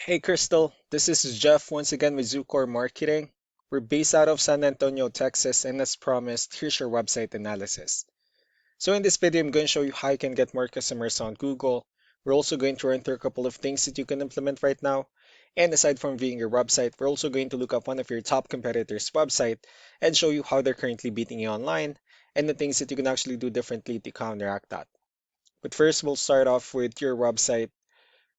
Hey Crystal, this is Jeff once again with Zucor Marketing. We're based out of San Antonio, Texas, and as promised, here's your website analysis. So in this video, I'm going to show you how you can get more customers on Google. We're also going to run through a couple of things that you can implement right now. And aside from viewing your website, we're also going to look up one of your top competitors' website and show you how they're currently beating you online and the things that you can actually do differently to counteract that. But first, we'll start off with your website.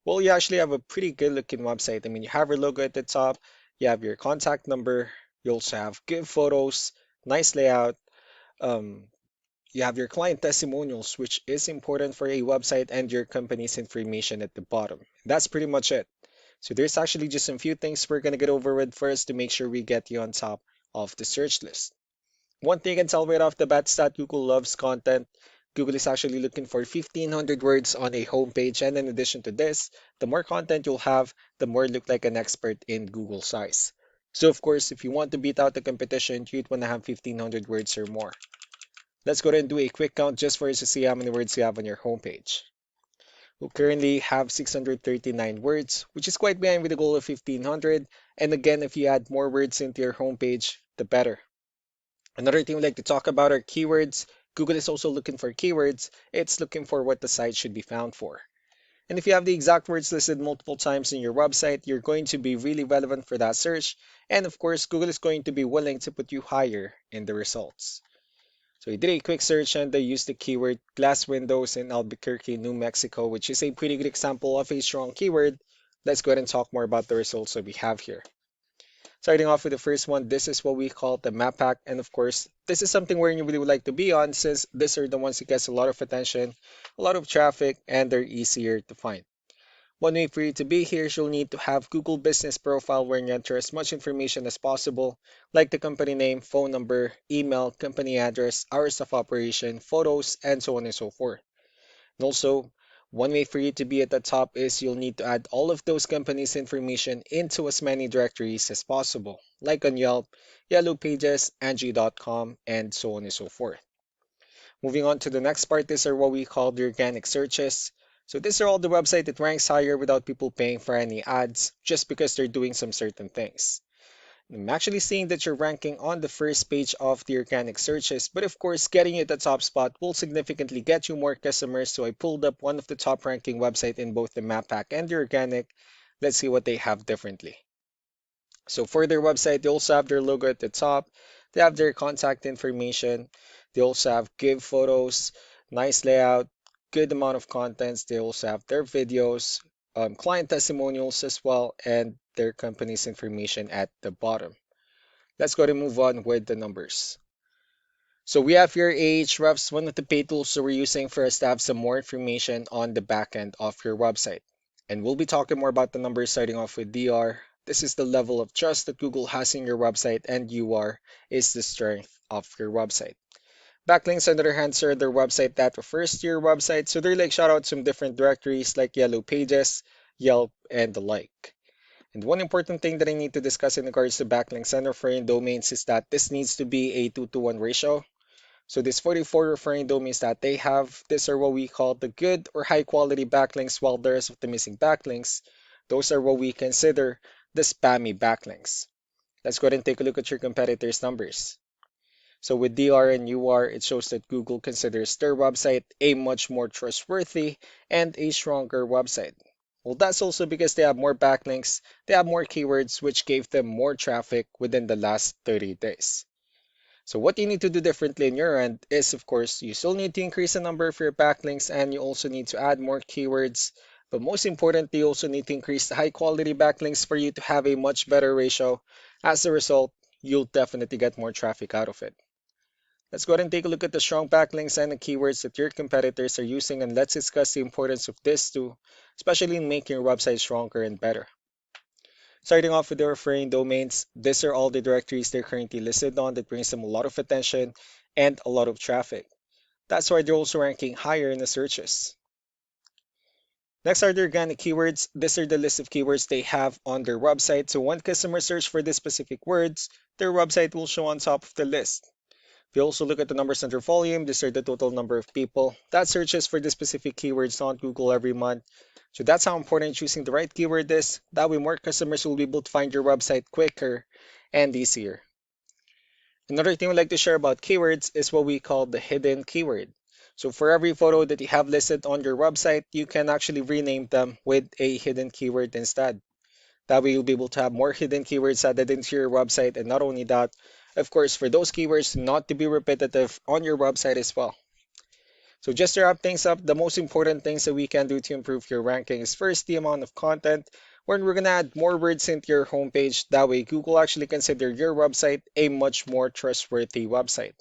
Well, you actually have a pretty good looking website. I mean, you have your logo at the top, you have your contact number, you also have good photos, nice layout, um, you have your client testimonials, which is important for a website, and your company's information at the bottom. That's pretty much it. So there's actually just a few things we're gonna get over with first to make sure we get you on top of the search list. One thing I can tell right off the bat is that Google loves content. Google is actually looking for 1,500 words on a homepage, and in addition to this, the more content you'll have, the more you look like an expert in Google size. So of course, if you want to beat out the competition, you'd want to have 1,500 words or more. Let's go ahead and do a quick count just for us to see how many words you have on your homepage. We currently have 639 words, which is quite behind with the goal of 1,500. And again, if you add more words into your homepage, the better. Another thing we like to talk about are keywords. Google is also looking for keywords. It's looking for what the site should be found for. And if you have the exact words listed multiple times in your website, you're going to be really relevant for that search. And of course, Google is going to be willing to put you higher in the results. So I did a quick search and I used the keyword glass windows in Albuquerque, New Mexico, which is a pretty good example of a strong keyword. Let's go ahead and talk more about the results that we have here. Starting off with the first one, this is what we call the map pack. And of course, this is something where you really would like to be on since these are the ones that gets a lot of attention, a lot of traffic, and they're easier to find. One way for you to be here is you'll need to have Google Business Profile where you enter as much information as possible, like the company name, phone number, email, company address, hours of operation, photos, and so on and so forth. And also, one way for you to be at the top is you'll need to add all of those companies' information into as many directories as possible, like on Yelp, Yellow Pages, Angie.com, and so on and so forth. Moving on to the next part, these are what we call the organic searches. So these are all the website that ranks higher without people paying for any ads, just because they're doing some certain things. I'm actually seeing that you're ranking on the first page of the organic searches, but of course, getting you at the top spot will significantly get you more customers. So I pulled up one of the top ranking website in both the map pack and the organic. Let's see what they have differently. So for their website, they also have their logo at the top. They have their contact information. They also have good photos, nice layout, good amount of contents. They also have their videos, client testimonials as well, and their company's information at the bottom. Let's go ahead and move on with the numbers. So we have here Ahrefs, one of the paid tools that we're using for us to have some more information on the back end of your website. And we'll be talking more about the numbers starting off with DR. This is the level of trust that Google has in your website, and UR is the strength of your website. Backlinks, on the other hand, are their website that refers to your website. So they're like shout out some different directories like Yellow Pages, Yelp, and the like. And one important thing that I need to discuss in regards to backlinks and referring domains is that this needs to be a 2-to-1 ratio. So these 44 referring domains that they have, these are what we call the good or high quality backlinks, while the rest of the missing backlinks, those are what we consider the spammy backlinks. Let's go ahead and take a look at your competitors' numbers. So with DR and UR, it shows that Google considers their website a much more trustworthy and a stronger website. Well, that's also because they have more backlinks, they have more keywords, which gave them more traffic within the last 30 days. So what you need to do differently in your end is, of course, you still need to increase the number of your backlinks and you also need to add more keywords. But most importantly, you also need to increase the high quality backlinks for you to have a much better ratio. As a result, you'll definitely get more traffic out of it. Let's go ahead and take a look at the strong backlinks and the keywords that your competitors are using, and let's discuss the importance of this too, especially in making your website stronger and better. Starting off with the referring domains, these are all the directories they're currently listed on that brings them a lot of attention and a lot of traffic. That's why they're also ranking higher in the searches. Next are the organic keywords. These are the list of keywords they have on their website. So when customers search for these specific words, their website will show on top of the list. If you also look at the numbers under volume, these are the total number of people that searches for the specific keywords on Google every month. So that's how important choosing the right keyword is. That way more customers will be able to find your website quicker and easier. Another thing we'd like to share about keywords is what we call the hidden keyword. So for every photo that you have listed on your website, you can actually rename them with a hidden keyword instead. That way you'll be able to have more hidden keywords added into your website. And not only that, of course, for those keywords not to be repetitive on your website as well. So just to wrap things up, the most important things that we can do to improve your ranking is first the amount of content, when we're gonna add more words into your homepage. That way Google actually consider your website a much more trustworthy website.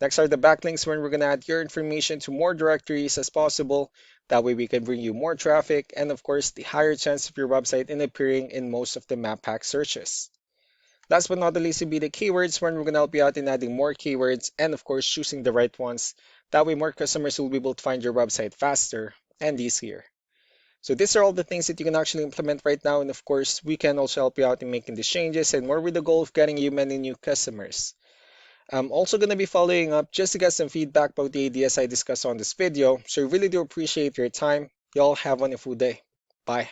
Next are the backlinks, when we're gonna add your information to more directories as possible. That way we can bring you more traffic and of course the higher chance of your website in appearing in most of the map pack searches. Last but not the least would be the keywords, when we're going to help you out in adding more keywords and of course choosing the right ones. That way more customers will be able to find your website faster and easier. So these are all the things that you can actually implement right now, and of course we can also help you out in making these changes and more, with the goal of getting you many new customers. I'm also going to be following up just to get some feedback about the ideas I discussed on this video, so I really do appreciate your time. Y'all have a wonderful day. Bye.